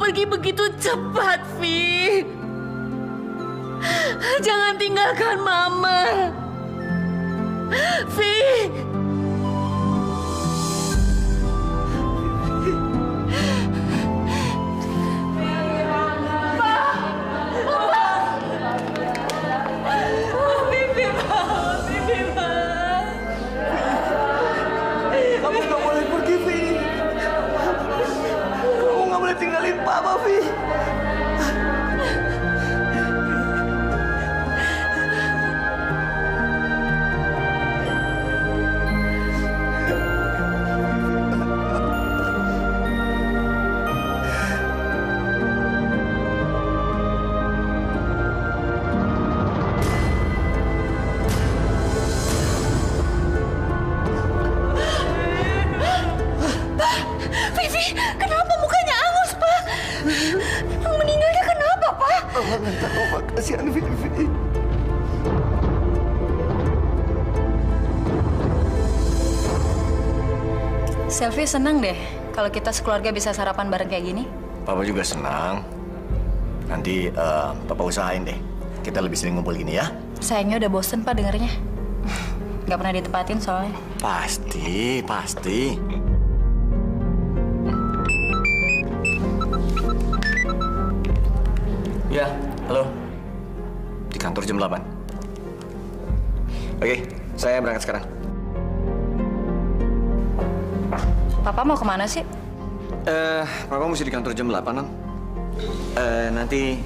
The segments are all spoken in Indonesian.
pergi begitu cepat, Vi. Jangan tinggalkan Mama. Vi. Kamu nggak boleh pergi, Vi. Kamu nggak boleh tinggalin Papa, Vi. Kenapa mukanya angus, Pak? Yang meninggalnya kenapa, Pak? Mama nggak tahu, Pak. Kasihan Vi. Selvi senang deh kalau kita sekeluarga bisa sarapan bareng kayak gini. Papa juga senang. Nanti Papa usahain deh. Kita lebih sering ngumpul gini ya. Sayangnya udah bosen, Pak, dengernya. Nggak pernah ditepatin soalnya. Pasti. Ya, halo. Di kantor jam 8. Oke, saya berangkat sekarang. Papa mau kemana sih? Papa mesti di kantor jam 8, Non. Nanti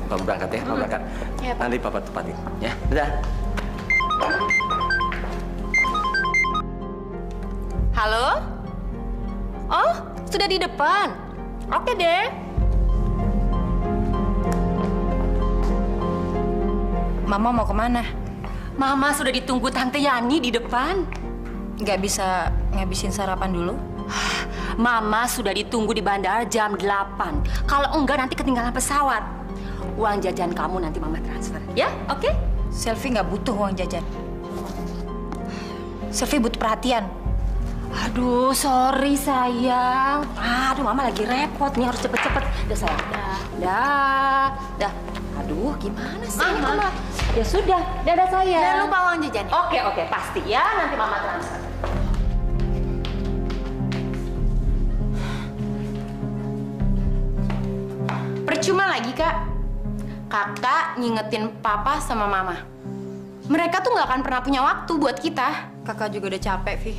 Papa berangkat ya, Papa berangkat. Ya, Pak. Nanti Papa tepatin, ya. Dadah. Halo? Oh, sudah di depan. Oke deh. Mama mau kemana? Mama sudah ditunggu Tante Yani di depan. Nggak bisa ngabisin sarapan dulu? Mama sudah ditunggu di bandara jam 8. Kalau enggak nanti ketinggalan pesawat. Uang jajan kamu nanti Mama transfer. Ya, oke? Selvi nggak butuh uang jajan. Selvi butuh perhatian. Aduh, sorry sayang. Aduh, Mama lagi repot nih, harus cepet-cepet. Udah sayang, dah. Aduh, gimana sih ini Mama? Ya sudah, dadah sayang. Jangan lupa uang jajan. Oke, pasti ya. Nanti Mama transfer. Percuma lagi, Kak. Kakak ngingetin Papa sama Mama. Mereka tuh nggak akan pernah punya waktu buat kita. Kakak juga udah capek, Vi.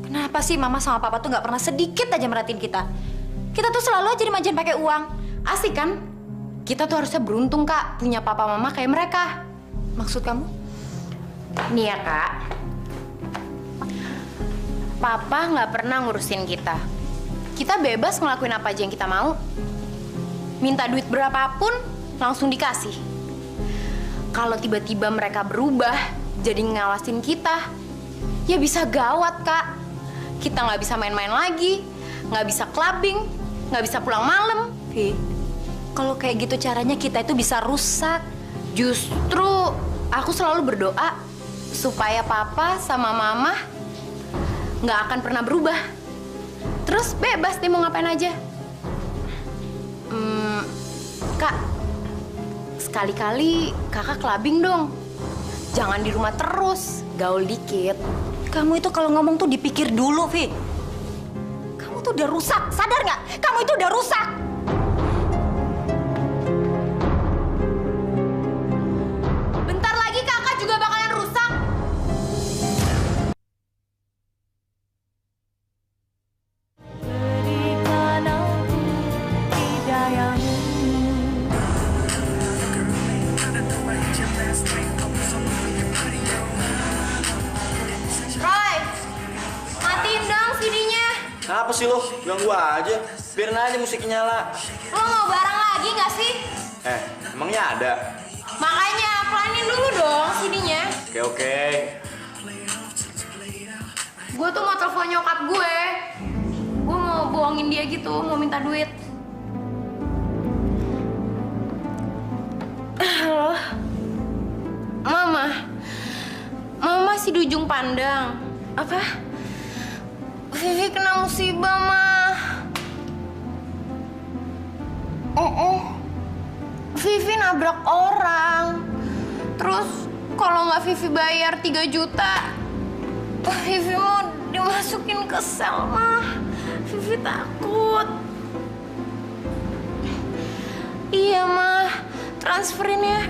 Kenapa sih Mama sama Papa tuh nggak pernah sedikit aja merhatiin kita? Kita tuh selalu aja dimanjain pakai uang. Asik kan? Kita tuh harusnya beruntung, Kak, punya Papa Mama kayak mereka. Maksud kamu? Nih ya, Kak. Papa nggak pernah ngurusin kita. Kita bebas ngelakuin apa aja yang kita mau. Minta duit berapapun, langsung dikasih. Kalau tiba-tiba mereka berubah, jadi ngawasin kita, ya bisa gawat, Kak. Kita nggak bisa main-main lagi, nggak bisa clubbing, nggak bisa pulang malam. Vi, kalau kayak gitu caranya kita itu bisa rusak. Justru aku selalu berdoa supaya Papa sama Mama nggak akan pernah berubah. Terus bebas deh mau ngapain aja. Kak, sekali-kali kakak clubbing dong. Jangan di rumah terus, gaul dikit. Kamu itu kalau ngomong tuh dipikir dulu, Vi. Kamu tuh udah rusak, sadar nggak? Kamu itu udah rusak. Bentar lagi kakak juga bakalan rusak. Roy, matiin dong CD-nya. Apa sih lo? Ganggu aja. Biarin aja musiknya nyala. Lo mau bareng lagi nggak sih? Emangnya ada? Makanya pelanin dulu dong CD-nya. Oke. Gue tuh mau telepon nyokap gue. Gue mau bohongin dia gitu, mau minta duit. Halo? Mama. Mama masih di ujung pandang. Apa? Vivi kena musibah, Ma. Vivi nabrak orang. Terus kalau nggak Vivi bayar 3 juta, Vivi mau dimasukin ke sel, mah. Vivi takut. Iya, mah. Transferin ya.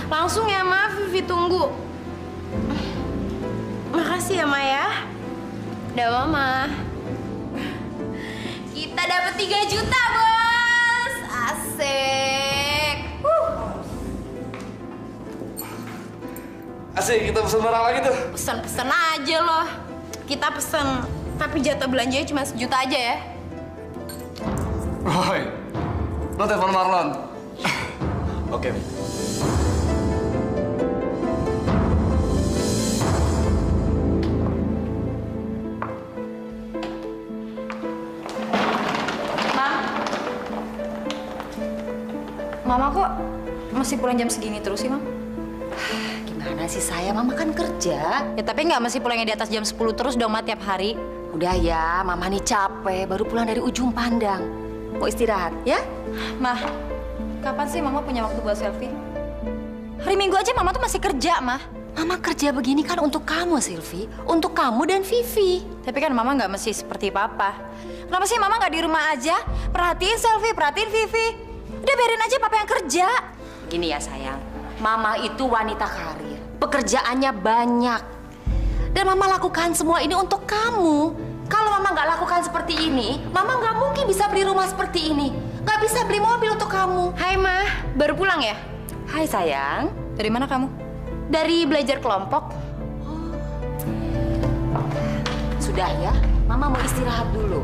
Langsung ya, mah. Vivi tunggu. Makasih ya, Ma ya. Udah, Mama. Kita dapat 3 juta, Bos. Asik. Asik, kita pesen barang lagi tuh. Pesen-pesen aja loh. Kita pesen, tapi jatah belanjanya cuma 1 juta aja ya. Woi, lo telepon Marlon. Oke. Mama kok masih pulang jam segini terus sih, Mam? Gimana sih saya? Mama kan kerja. Ya tapi nggak mesti pulangnya di atas jam 10 terus dong, Ma, tiap hari. Udah ya, Mama nih capek. Baru pulang dari ujung pandang. Mau istirahat, ya? Mah, kapan sih Mama punya waktu buat selfie? Hari Minggu aja Mama tuh masih kerja, Mah. Mama kerja begini kan untuk kamu, Silvi. Untuk kamu dan Vivi. Tapi kan Mama nggak mesti seperti Papa. Kenapa sih Mama nggak di rumah aja? Perhatiin selfie, perhatiin Vivi. Udah biarin aja Papa yang kerja. Gini ya sayang, Mama itu wanita karir. Pekerjaannya banyak. Dan Mama lakukan semua ini untuk kamu. Kalau Mama nggak lakukan seperti ini, Mama nggak mungkin bisa beli rumah seperti ini. Nggak bisa beli mobil untuk kamu. Hai, Ma. Baru pulang ya? Hai sayang. Dari mana kamu? Dari belajar kelompok. Sudah ya, Mama mau istirahat dulu.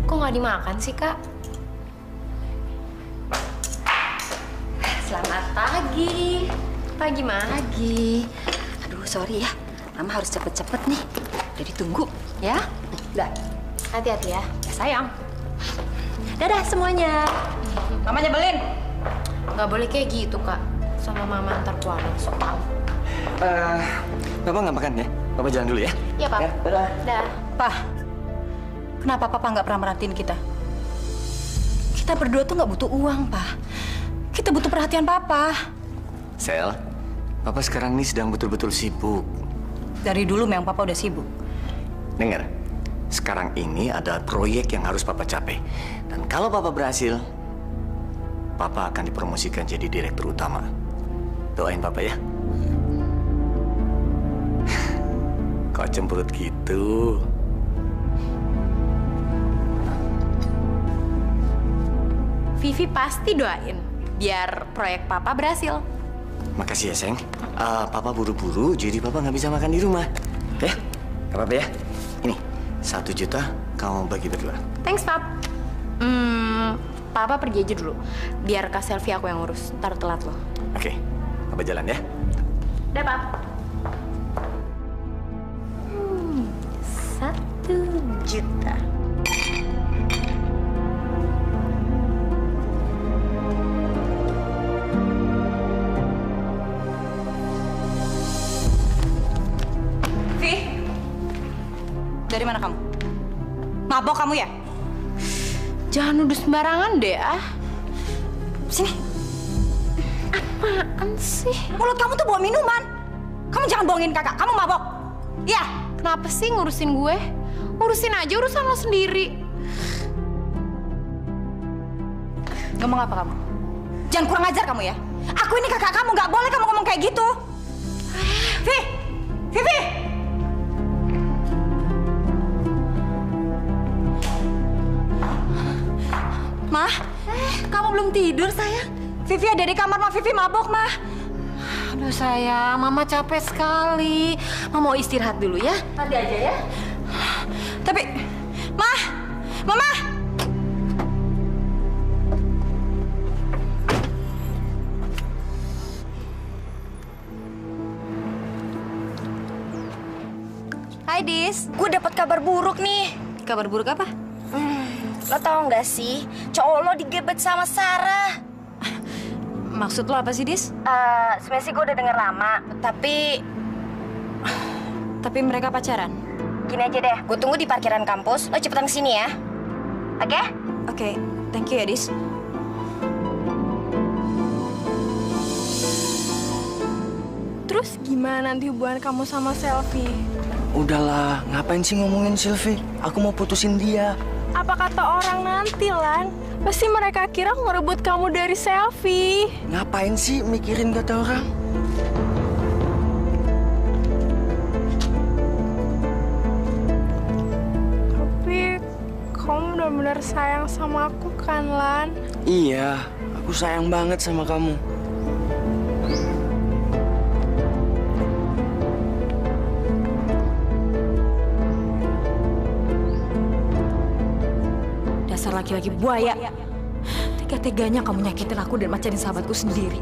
Kok nggak dimakan sih, Kak? Selamat pagi. Pagi, Ma. Pagi. Aduh, sorry ya. Mama harus cepet-cepet nih. Jadi tunggu, ya. Udah. Hati-hati ya. Ya, sayang. Dadah semuanya. Mama nyebelin. Nggak boleh kayak gitu, Kak. Sama Mama ntar pulang. Sok tau. Papa nggak makan ya? Papa jalan dulu ya. Iya, Pak. Dadah. Dah. Pah, kenapa Papa nggak pernah merhatiin kita? Kita berdua tuh nggak butuh uang, Pak. Kita butuh perhatian Papa. Sel, Papa sekarang ini sedang betul-betul sibuk. Dari dulu memang Papa udah sibuk. Dengar, sekarang ini ada proyek yang harus Papa capai. Dan kalau Papa berhasil, Papa akan dipromosikan jadi direktur utama. Doain Papa ya. Kok cemberut gitu? Vivi pasti doain biar proyek Papa berhasil. Makasih ya, sayang. Papa buru-buru, jadi Papa nggak bisa makan di rumah. Ya, nggak apa-apa ya. Ini, 1 juta kamu bagi berdua. Thanks, Pap. Papa pergi aja dulu. Biar Kak Selfie aku yang ngurus. Ntar telat loh. Oke, Papa jalan ya. Dah, Pap. 1 juta. Dari mana kamu? Mabok kamu ya? Jangan nuduh sembarangan deh, Sini. Apaan sih? Mulut kamu tuh bawa minuman. Kamu jangan bohongin kakak. Kamu mabok. Iya. Kenapa sih ngurusin gue? Urusin aja urusan lo sendiri. Ngomong apa kamu? Jangan kurang ajar kamu ya. Aku ini kakak kamu, nggak boleh kamu ngomong kayak gitu. Vivi! Mah, kamu belum tidur sayang? Vivi ada di kamar, Mah. Vivi mabok, Mah. Aduh sayang, Mama capek sekali. Mama mau istirahat dulu ya. Nanti aja ya. Tapi, Mah, Mama. Hai Dis, gue dapat kabar buruk nih. Kabar buruk apa? Lo tau nggak sih, cowok lo digebet sama Sarah. Maksud lo apa sih, Dis? Sebenarnya sih gue udah denger lama, tapi Tapi mereka pacaran? Gini aja deh, gue tunggu di parkiran kampus. Lo cepetan kesini ya. Oke? Oke, thank you ya, Dis. Terus gimana nanti hubungan kamu sama Selfie? Udahlah, ngapain sih ngomongin Sylvie? Aku mau putusin dia. Apa kata orang nanti, Lan? Pasti mereka kira aku ngerebut kamu dari Selfie. Ngapain sih mikirin kata orang? Tapi kamu benar-benar sayang sama aku kan, Lan? Iya, aku sayang banget sama kamu. Dasar laki-laki buaya. Tega-teganya kamu nyakitin aku dan macarin sahabatku sendiri.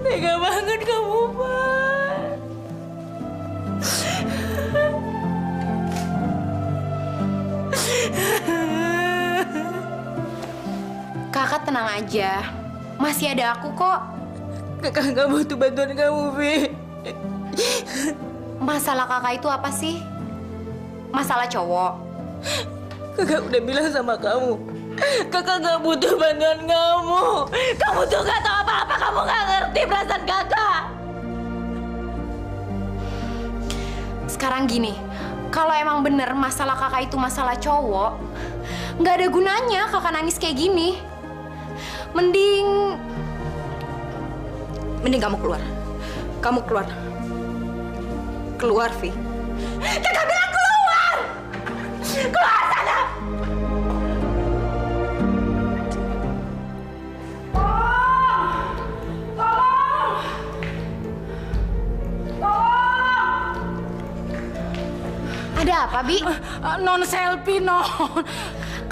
Tega banget kamu, Pak. Kakak tenang aja. Masih ada aku kok. Kakak nggak butuh bantuan kamu, Vi. Masalah kakak itu apa sih? Masalah cowok. Kakak udah bilang sama kamu. Kakak nggak butuh bantuan kamu. Kamu tuh nggak tahu apa-apa. Kamu nggak ngerti perasaan kakak. Sekarang gini, kalau emang bener masalah kakak itu masalah cowok, nggak ada gunanya kakak nangis kayak gini. Mending Mending kamu keluar. Kamu keluar. Keluar, Vi. Kakak bilang keluar. Keluar sana. ada apa, Bi? Non selfie, non.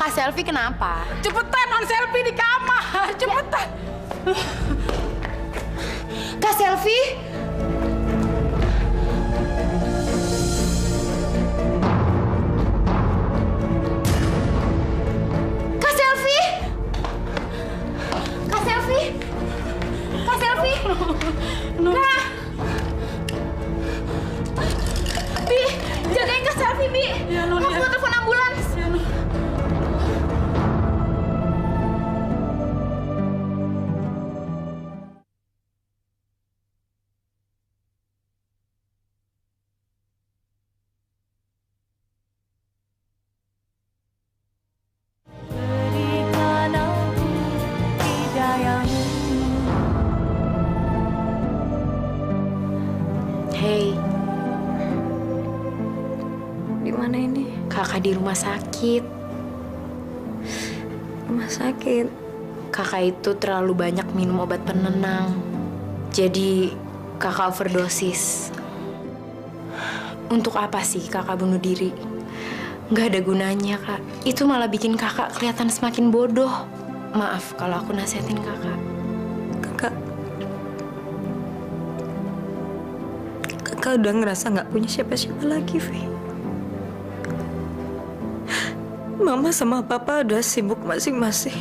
Kak Selfie kenapa? Cepetan non selfie di kamar. Cepetan. Kak Selfie? Kak Selfie? Kak Selfie? Kak Selfie? Kak? Bi, jagain Kak Selfie, Bi. Aku mau telepon ambulans. Hey, Di mana ini? kakak di rumah sakit. Rumah sakit. Kakak itu terlalu banyak minum obat penenang. Jadi kakak overdosis. Untuk apa sih kakak bunuh diri? Nggak ada gunanya, Kak. Itu malah bikin kakak kelihatan semakin bodoh. Maaf kalau aku nasihatin kakak. Kakak udah ngerasa nggak punya siapa-siapa lagi, Vi. Mama sama Papa udah sibuk masing-masing.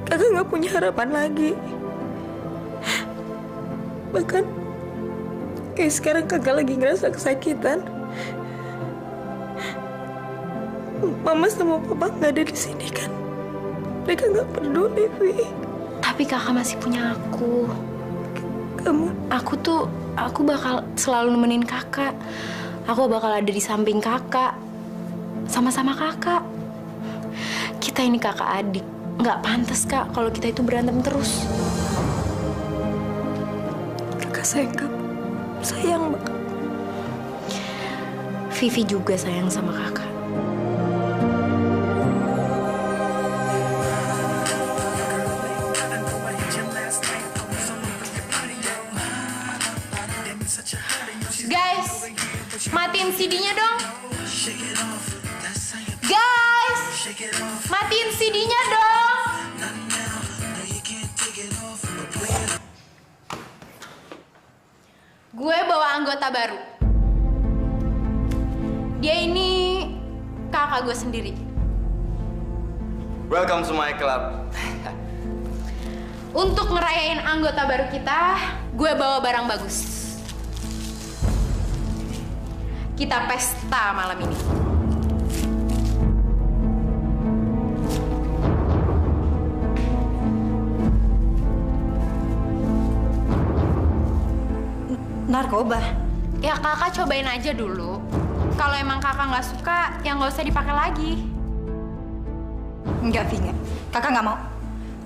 Kakak nggak punya harapan lagi. Bahkan kayak sekarang kakak lagi ngerasa kesakitan. Mama sama Papa nggak ada di sini kan? Mereka nggak peduli, Vi. Tapi kakak masih punya aku. Aku bakal selalu nemenin kakak. Aku bakal ada di samping kakak. Sama-sama kakak. Kita ini kakak adik. Nggak pantas, Kak, kalau kita itu berantem terus. Kakak sayang kamu. Sayang banget. Vivi juga sayang sama kakak. Guys, matiin CD-nya dong. Guys, matiin CD-nya dong. anggota baru. Dia ini kakak gue sendiri. Welcome to my club. Untuk ngerayain anggota baru kita, gue bawa barang bagus. Kita pesta malam ini. Narkoba? Ya kakak cobain aja dulu. Kalau emang kakak nggak suka, ya nggak usah dipakai lagi. Enggak, Vi, enggak. Kakak nggak mau.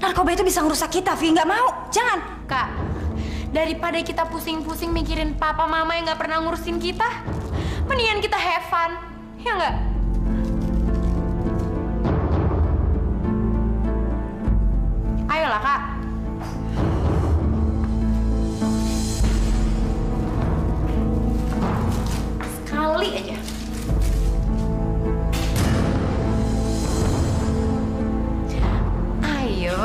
Narkoba itu bisa ngerusak kita, Vi. Nggak mau. Jangan. Kak, daripada kita pusing-pusing mikirin papa mama yang nggak pernah ngurusin kita, mendingan kita have fun, ya nggak? Ayolah, Kak. Sekali aja. Ayo.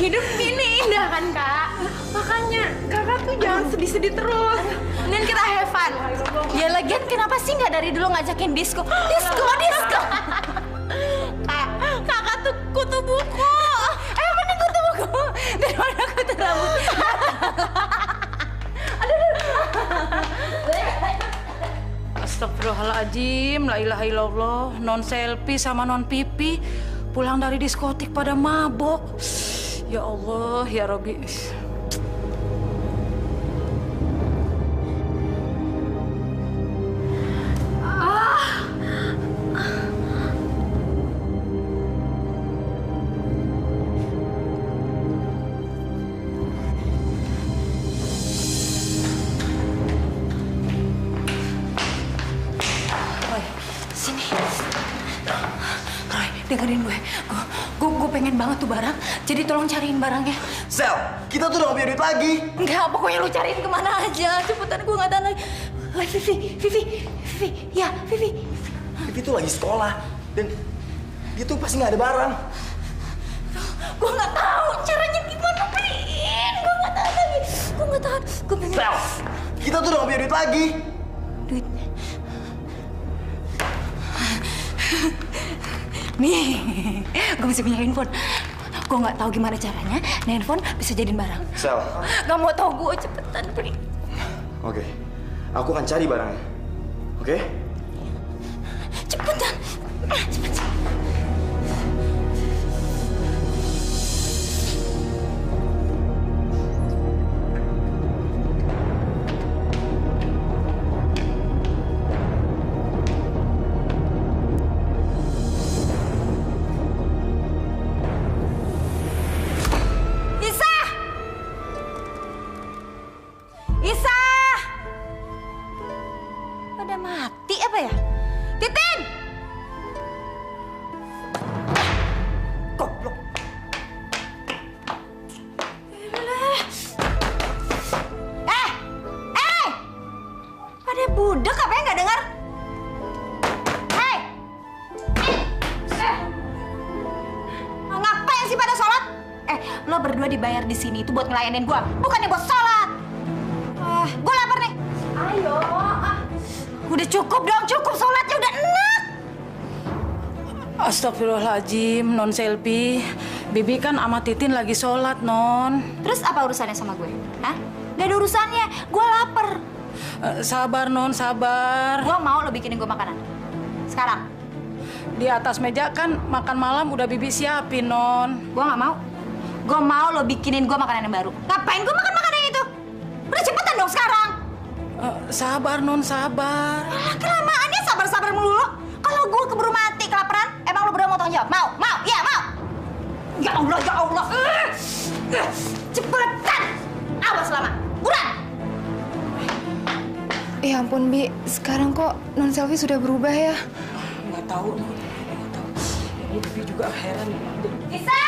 Hidup ini indah kan, Kak? Makanya kakak tuh jangan sedih-sedih terus. Dan kita have fun. Ya lagian kenapa sih nggak dari dulu ngajakin disko? Disko! Kakak tuh kutu buku. Mending kutu buku daripada kutu rambut. Astagfirullahaladzim, la ilaha illallah. Non selfie sama non pipi pulang dari diskotik pada mabok. Ya Allah, ya Rabbi. Roy, sini. Roy, dengerin gue. Gue pengen banget tuh barang. Jadi tolong cariin barangnya. Sel, kita tuh udah gak punya duit lagi. Enggak, pokoknya lu cariin kemana aja. Cepetan, gue gak tahan lagi. Vivi. Ya, Vivi. Vivi tuh lagi sekolah. Dan dia tuh pasti gak ada barang. Gue gak tahu caranya gimana, Vin. Gue gak tahan lagi. Gue gak tahan. Gue pengen... Sel, kita tuh udah gak punya duit lagi. Duit. Nih, gue bisa punya handphone. Gue nggak tahu gimana caranya, nah handphone bisa jadiin barang. Sel. Gak mau tau gue, cepetan, beli. Oke, aku akan cari barangnya. Oke? Cepetan. Cepet. Pada mati apa ya? Titin! Goblok. Pada budak apa yang nggak dengar? Ngapain sih pada sholat? Lo berdua dibayar di sini itu buat ngelayanin gua, bukannya buat sholat. Gua lapar nih. Ayo. Udah cukup dong, cukup sholatnya udah enak. Astagfirullahaladzim, Non Selvi. Bibi kan sama Titin lagi sholat, Non. Terus apa urusannya sama gue? Hah? Gak ada urusannya, gue lapar. Sabar, Non, sabar. Gue mau lo bikinin gue makanan. Sekarang sekarang? Di atas meja kan makan malam udah Bibi siapin, Non. Gue nggak mau. Gue mau lo bikinin gue makanan yang baru. Ngapain gue makan makanan itu? Udah cepetan dong sekarang. Sabar, Non, sabar. Alah, kelamaannya sabar-sabar melulu. Kalau gue keburu mati kelaparan, emang lo berdua mau tanggung jawab? Mau? Mau? Iya, mau. Ya Allah, ya Allah. Cepetan. Awas lama. Buruan. Ya ampun, Bi. Sekarang kok Non Selvi sudah berubah ya? Nggak tahu, Non. Nggak tahu. Ini Bibi juga heran. Bisa.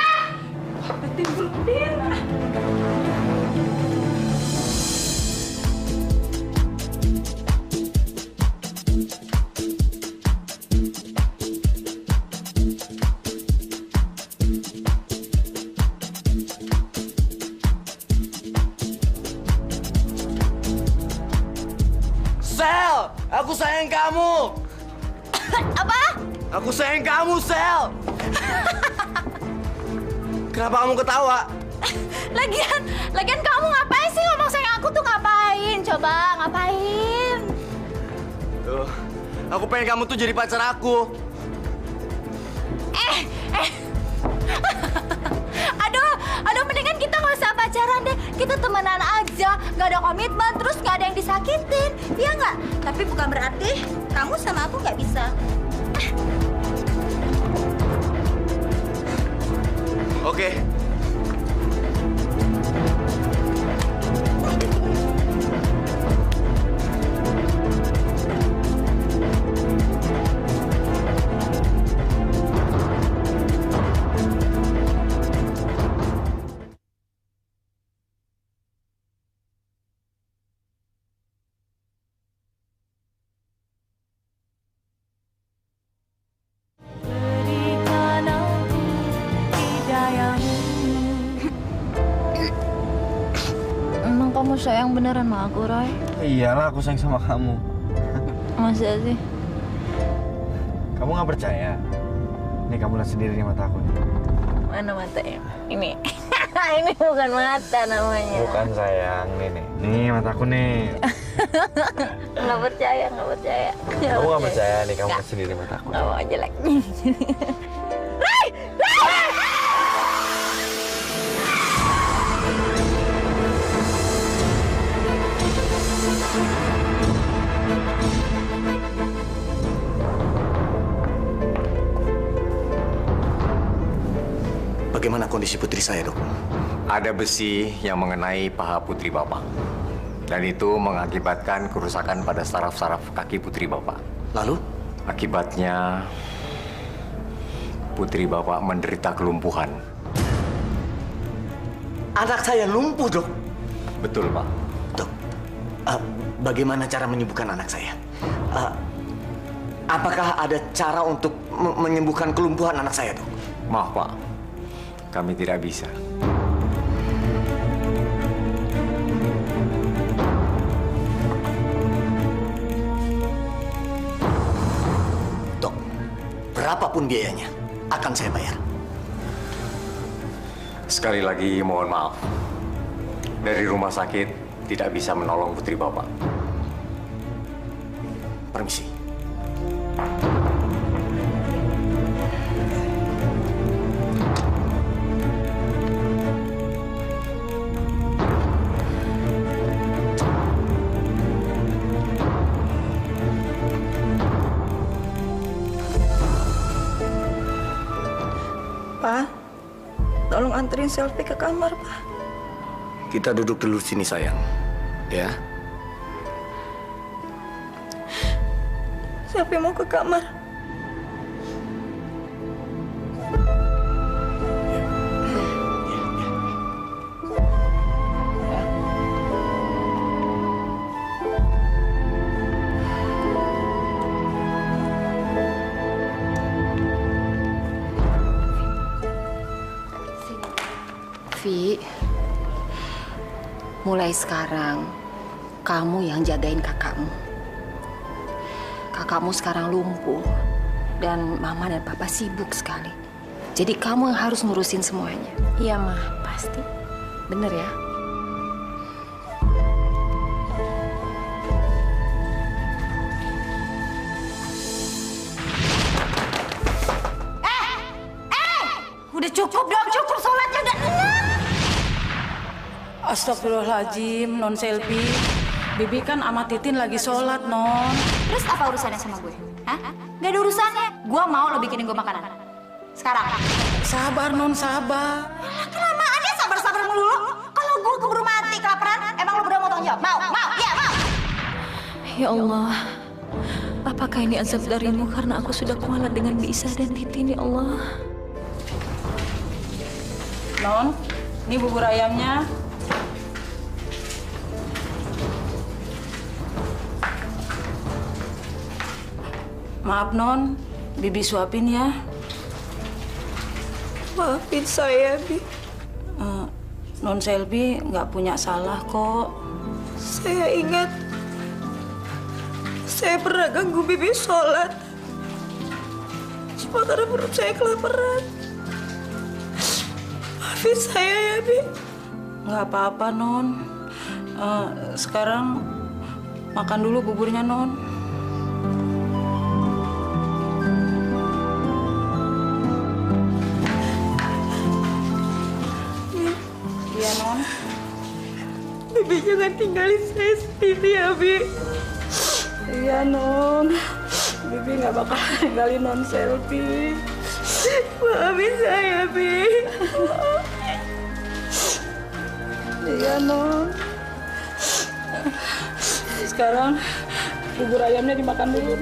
Din. Sel, aku sayang kamu. Apa? Aku sayang kamu, Sel. Kenapa kamu ketawa? Lagian kamu ngapain sih ngomong sayang aku tuh ngapain? Coba ngapain? Tuh, aku pengen kamu tuh jadi pacar aku. Aduh, mendingan kita nggak usah pacaran deh. Kita temenan aja, nggak ada komitmen, terus nggak ada yang disakitin, iya nggak? Tapi bukan berarti kamu sama aku nggak bisa. Oke. Emang kamu sayang beneran sama aku, Roy? Iyalah, aku sayang sama kamu. Masa sih? Kamu nggak percaya? Nih, kamu lihat sendiri di mata aku nih. Mana matanya? Ini. Ini bukan mata namanya. Bukan sayang, nih. Nih mataku nih. Nggak percaya. Kamu nggak percaya nih, kamu lihat sendiri mataku. Nggak mau jelek. Bagaimana kondisi putri saya, Dok? Ada besi yang mengenai paha putri Bapak. Dan itu mengakibatkan kerusakan pada saraf-saraf kaki putri Bapak. Lalu? Akibatnya, putri Bapak menderita kelumpuhan. Anak saya lumpuh, Dok. Betul, Pak. Dok, bagaimana cara menyembuhkan anak saya? Apakah ada cara untuk menyembuhkan kelumpuhan anak saya, Dok? Maaf, Pak. Kami tidak bisa. Dok, berapapun biayanya akan saya bayar. Sekali lagi mohon maaf. Dari rumah sakit tidak bisa menolong putri Bapak. Permisi. Pak, tolong anterin Selvi ke kamar, Pak. Kita duduk dulu sini, sayang. Ya? Selvi mau ke kamar. Vi, mulai sekarang kamu yang jagain kakakmu. Kakakmu sekarang lumpuh dan mama dan papa sibuk sekali. Jadi kamu yang harus ngurusin semuanya. Iya, Ma. Pasti. Bener ya? Astagfirullahaladzim, Non Selvi. Bibi kan sama Titin lagi sholat, Non. Terus apa urusannya sama gue? Hah? Gak ada urusannya. Gue mau lo bikinin gue makanan. Sekarang. Sabar, Non, sabar. Kelamaan ya sabar-sabar melulu. Kalau gue keburu mati kelaparan, emang lo berdua mau tanggung jawab? Mau? Iya, mau. Ya Allah, apakah ini azab darimu karena aku sudah kualat dengan Bisa dan Titin, ya Allah? Non, ini bubur ayamnya. Maaf, Non. Bibi suapin ya. Maafin saya, Bi. Non Selvi nggak punya salah kok. Saya ingat saya pernah ganggu Bibi sholat. Cuma karena perut saya kelaparan. Maafin saya ya, Bi. Nggak apa-apa, Non. Sekarang makan dulu buburnya, Non. Iya, Non. Bibi jangan tinggalin saya sendiri ya, Bi. Iya, Non. Bibi nggak bakal tinggalin Non Selvi. Maafin saya, Bi. Iya, Non. Sekarang bubur ayamnya dimakan dulu.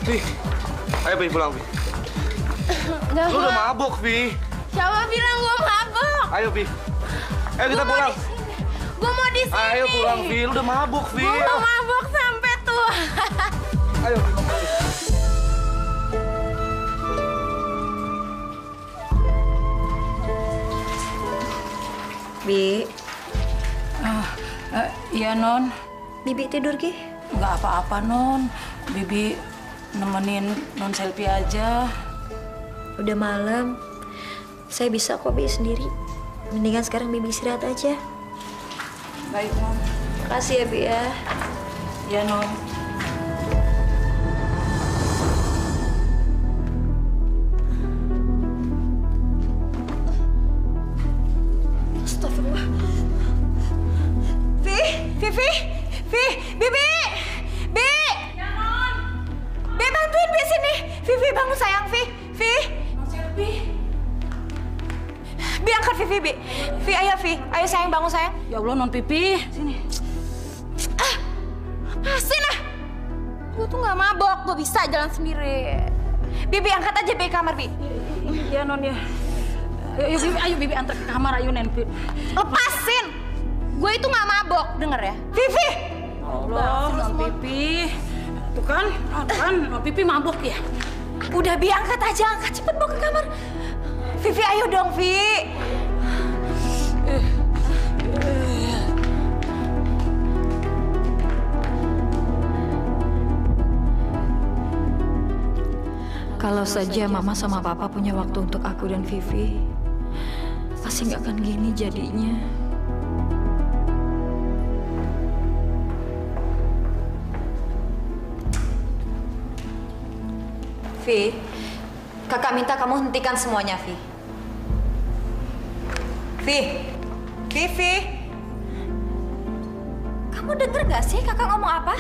Vi, ayo Vi pulang Vi. Lu udah mabuk Vi. Siapa bilang gue mabuk? Ayo Vi. Ayo kita pulang. Gue mau di sini. Ayo pulang Vi, lu udah mabuk Vi. Gue mau mabuk sampai tua. Ayo. Bi, Iya, Non. Bibi tidur, Ki? Nggak apa-apa, Non. Bibi nemenin Non Selvi aja. Udah malam. Saya bisa kok, Bi, sendiri. Mendingan sekarang Bibi istirahat aja. Baik, Non. Makasih ya, Bi, ya. Iya, Non. Astagfirullah. Vivi! Bibi! Bi! Ya, Non. Bi, bantuin Bi sini. Vivi, bangun sayang, Vi. Bi, angkat Vivi, Bi. Vi, ayo Vi. Ayo sayang, bangun sayang. Ya Allah, Non Pipi. Sini. Lepasin ah. Gue tuh nggak mabok, gue bisa jalan sendiri. Bibi, angkat aja Bi kamar, Bi. Iya, Non, ya. Ayo, Bibi antar ke kamar, ayo, Nen. Lepasin! Gue itu nggak mabok, denger ya. Vivi! Allah, Non Pipi. Tuh kan, Non Pipi mabuk ya. Udah, Bi, angkat aja, angkat. Cepet bawa ke kamar. Vivi, ayo dong, Vi. Kalau saja Mama sama Papa punya waktu untuk aku dan Vivi, pasti nggak akan gini jadinya. Vi, kakak minta kamu hentikan semuanya, Vi. Vivi. Kamu denger gak sih kakak ngomong apa?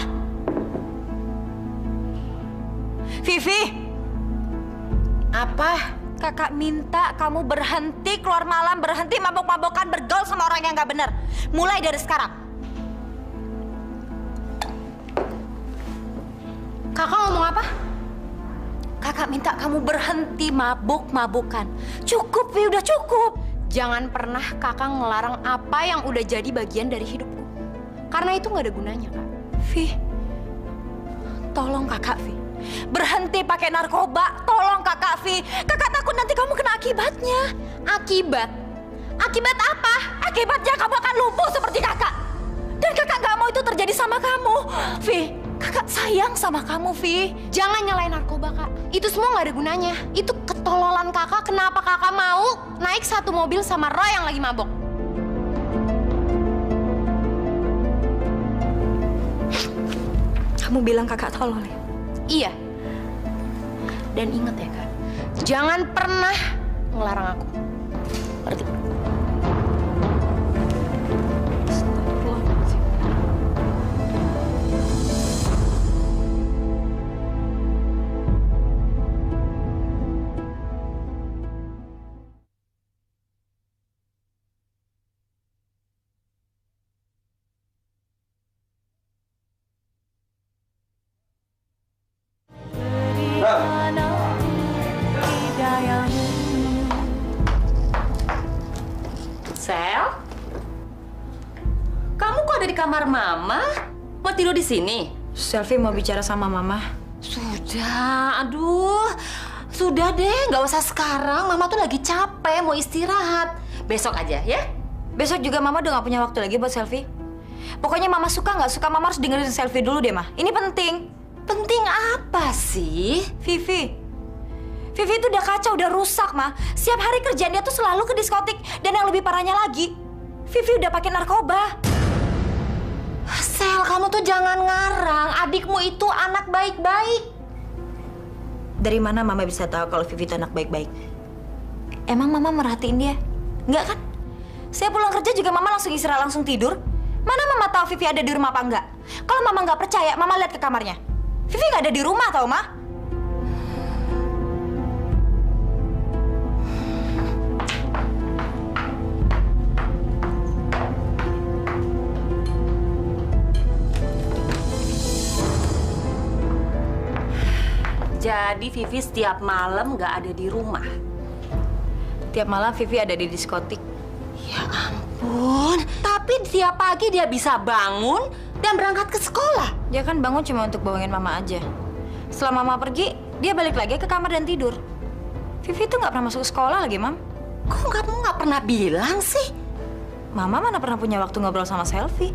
Vivi. Apa? Kakak minta kamu berhenti keluar malam, berhenti mabok-mabokan, bergaul sama orang yang gak bener. Mulai dari sekarang. Kakak ngomong apa? Kakak minta kamu berhenti mabuk-mabukan. Cukup, Vi, udah cukup. Jangan pernah kakak ngelarang apa yang udah jadi bagian dari hidupku. Karena itu nggak ada gunanya, Kak. Vi, tolong kakak, Vi. Berhenti pakai narkoba, tolong kakak, Vi. Kakak takut nanti kamu kena akibatnya. Akibat? Akibat apa? Akibatnya kamu akan lumpuh seperti kakak. Dan kakak nggak mau itu terjadi sama kamu. Vi, kakak sayang sama kamu, Vi. Jangan nyalain narkoba, Kak. Itu semua nggak ada gunanya. Itu ketololan kakak. Kenapa kakak mau naik satu mobil sama Roy yang lagi mabok? Kamu bilang kakak tolol ya? Iya. Dan ingat ya, Kak. Jangan pernah ngelarang aku. Ngerti? Sel? Kamu kok ada di kamar Mama? Mau tidur di sini? Selfie mau bicara sama Mama. Sudah, aduh. Sudah deh, nggak usah sekarang. Mama tuh lagi capek, mau istirahat. Besok aja, ya? Besok juga Mama udah gak punya waktu lagi buat Selfie. Pokoknya Mama suka nggak suka, Mama harus dengerin Selfie dulu deh, Ma. Ini penting. Penting apa sih? Vivi itu udah kacau, udah rusak, Ma. Setiap hari kerjaan dia tuh selalu ke diskotik. Dan yang lebih parahnya lagi, Vivi udah pakai narkoba. Sel, kamu tuh jangan ngarang. Adikmu itu anak baik-baik. Dari mana Mama bisa tahu kalau Vivi itu anak baik-baik? Emang Mama merhatiin dia? Enggak kan? Saya pulang kerja juga Mama langsung istirahat, langsung tidur. Mana Mama tahu Vivi ada di rumah apa enggak? Kalau Mama nggak percaya, Mama lihat ke kamarnya. Vivi nggak ada di rumah, tau, Ma? Jadi Vivi setiap malam nggak ada di rumah. Tiap malam Vivi ada di diskotik. Ya ampun, tapi tiap pagi dia bisa bangun dan berangkat ke sekolah. Dia kan bangun cuma untuk bawangin Mama aja. Setelah Mama pergi, dia balik lagi ke kamar dan tidur. Vivi tuh nggak pernah masuk sekolah lagi, Mam. Kok kamu nggak pernah bilang sih? Mama mana pernah punya waktu ngobrol sama Selfie.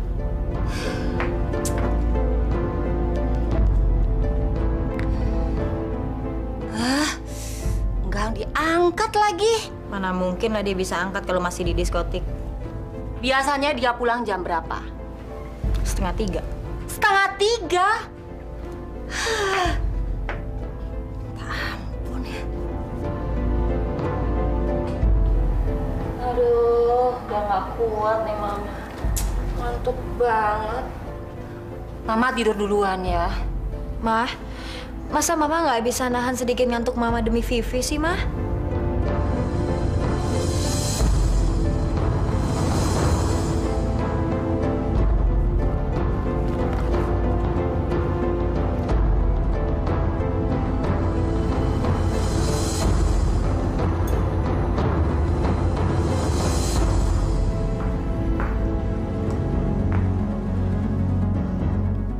Nggak diangkat lagi. Mana mungkin lah dia bisa angkat kalau masih di diskotik. Biasanya dia pulang jam berapa? 2:30. 2:30? Ampun ya. Aduh, udah nggak kuat nih Mama. Ngantuk banget. Mama tidur duluan ya. Mah, masa Mama nggak bisa nahan sedikit ngantuk Mama demi Vivi sih, Mah?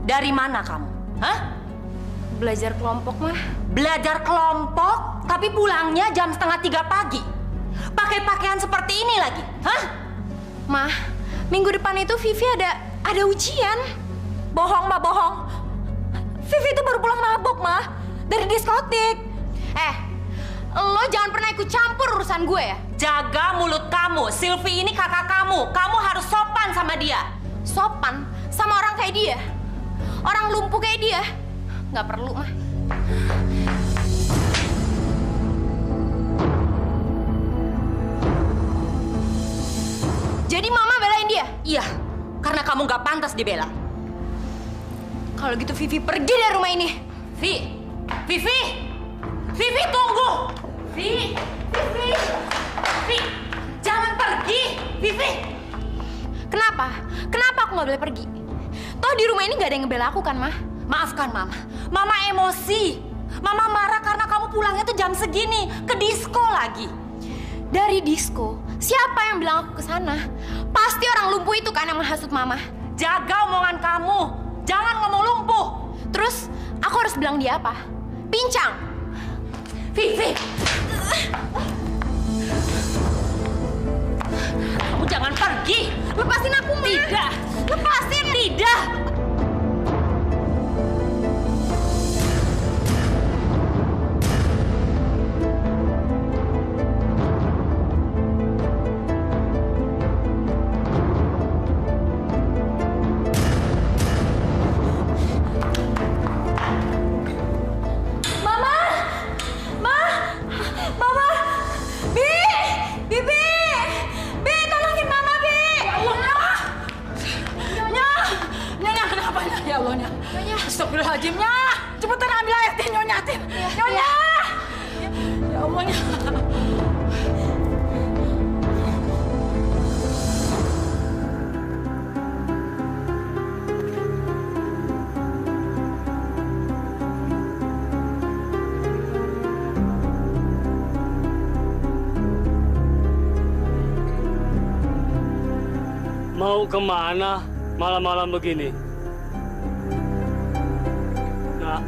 Dari mana kamu? Hah? Belajar kelompok, Mah. Belajar kelompok, tapi pulangnya jam 2:30 pagi. Pakai pakaian seperti ini lagi, hah? Mah, minggu depan itu Vivi ada ujian. Bohong, Mah, bohong. Vivi itu baru pulang mabuk, Mah. Dari diskotik. Lo jangan pernah ikut campur urusan gue ya. Jaga mulut kamu. Sylvie ini kakak kamu. Kamu harus sopan sama dia. Sopan sama orang kayak dia? Orang lumpuh kayak dia? Nggak perlu, Mah. Jadi Mama belain dia? Iya, karena kamu nggak pantas dibela. Kalau gitu Vivi pergi dari rumah ini. Vivi tunggu. Vivi, jangan pergi, Vivi. Kenapa? Kenapa aku nggak boleh pergi? Toh di rumah ini nggak ada yang ngebela aku kan, Mah? Maafkan Mama. Mama emosi. Mama marah karena kamu pulangnya tuh jam segini, ke disko lagi. Dari disko? Siapa yang bilang aku ke sana? Pasti orang lumpuh itu kan yang menghasut Mama. Jaga omongan kamu. Jangan ngomong lumpuh. Terus aku harus bilang dia apa? Pincang. Vivi. Kamu jangan pergi. Lepasin aku, Ma. Tidak. Lepasin. Tidak. Astagfirullahaladzimnya, cepetan ambil air, Tin, Nyonya, Tin. Nyonya! Ya Allah, Nya. Mau kemana malam-malam begini? Nah,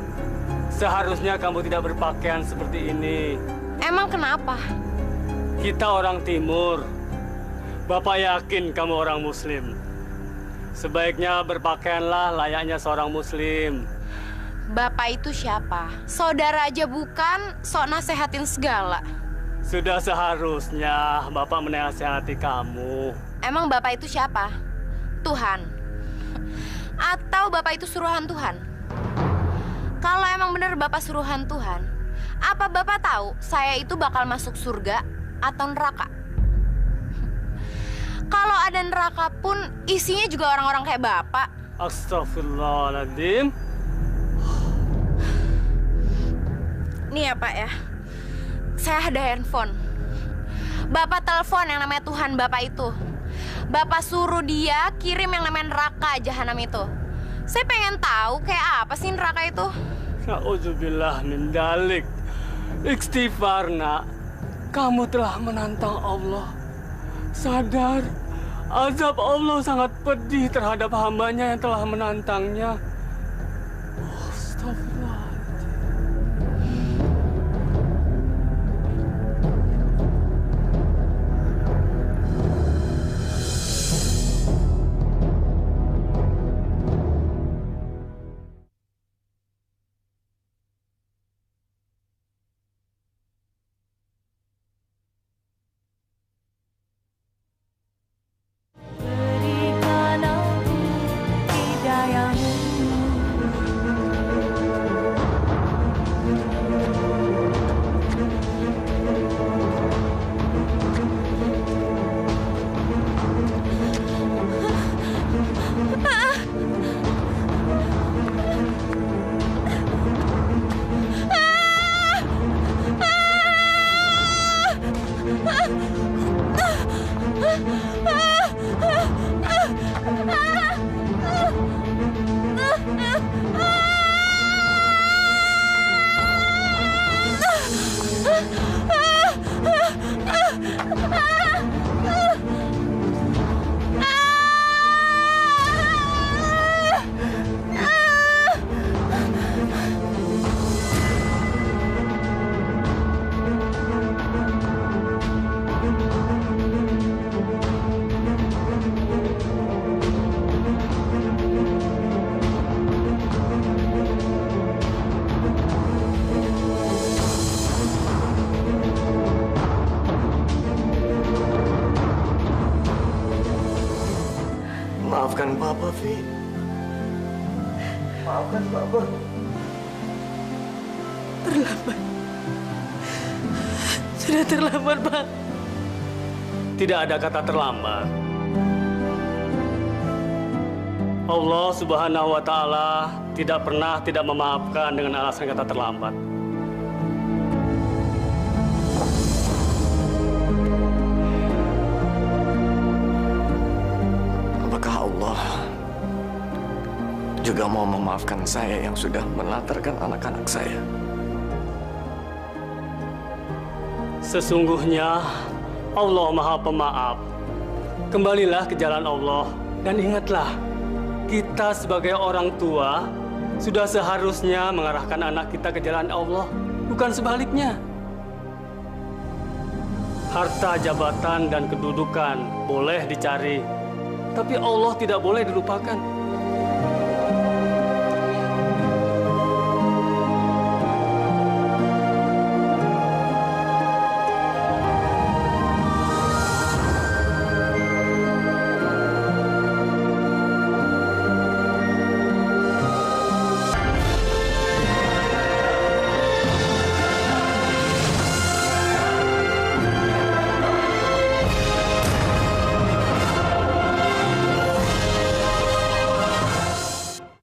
seharusnya kamu tidak berpakaian seperti ini. Emang kenapa? Kita orang Timur. Bapak yakin kamu orang Muslim. Sebaiknya berpakaianlah layaknya seorang Muslim. Bapak itu siapa? Saudara aja bukan, sok nasehatin segala. Sudah seharusnya Bapak menasihati kamu. Emang Bapak itu siapa? Tuhan? Atau Bapak itu suruhan Tuhan? Kalau emang benar Bapak suruhan Tuhan, apa Bapak tahu saya itu bakal masuk surga atau neraka? Kalau ada neraka pun isinya juga orang-orang kayak Bapak. Astagfirullahaladzim. Nih ya Pak ya, saya ada handphone. Bapak telepon yang namanya Tuhan Bapak itu. Bapak suruh dia kirim yang namanya neraka jahanam itu. Saya pengen tahu kayak apa sih neraka itu. Na'udzubillah min dalik. Istighfar, nak. Kamu telah menantang Allah. Sadar, azab Allah sangat pedih terhadap hambanya yang telah menantangnya. Astagfirullah. Maafkan Papa, Vi. Maafkan Papa. Terlambat. Sudah terlambat, Pak. Tidak ada kata terlambat. Allah Subhanahu wa Ta'ala tidak pernah tidak memaafkan dengan alasan kata terlambat. Apakah Allah juga mau memaafkan saya yang sudah melantarkan anak-anak saya? Sesungguhnya Allah Maha Pemaaf. Kembalilah ke jalan Allah dan ingatlah, kita sebagai orang tua sudah seharusnya mengarahkan anak kita ke jalan Allah, bukan sebaliknya. Harta, jabatan, dan kedudukan boleh dicari, tapi Allah tidak boleh dilupakan.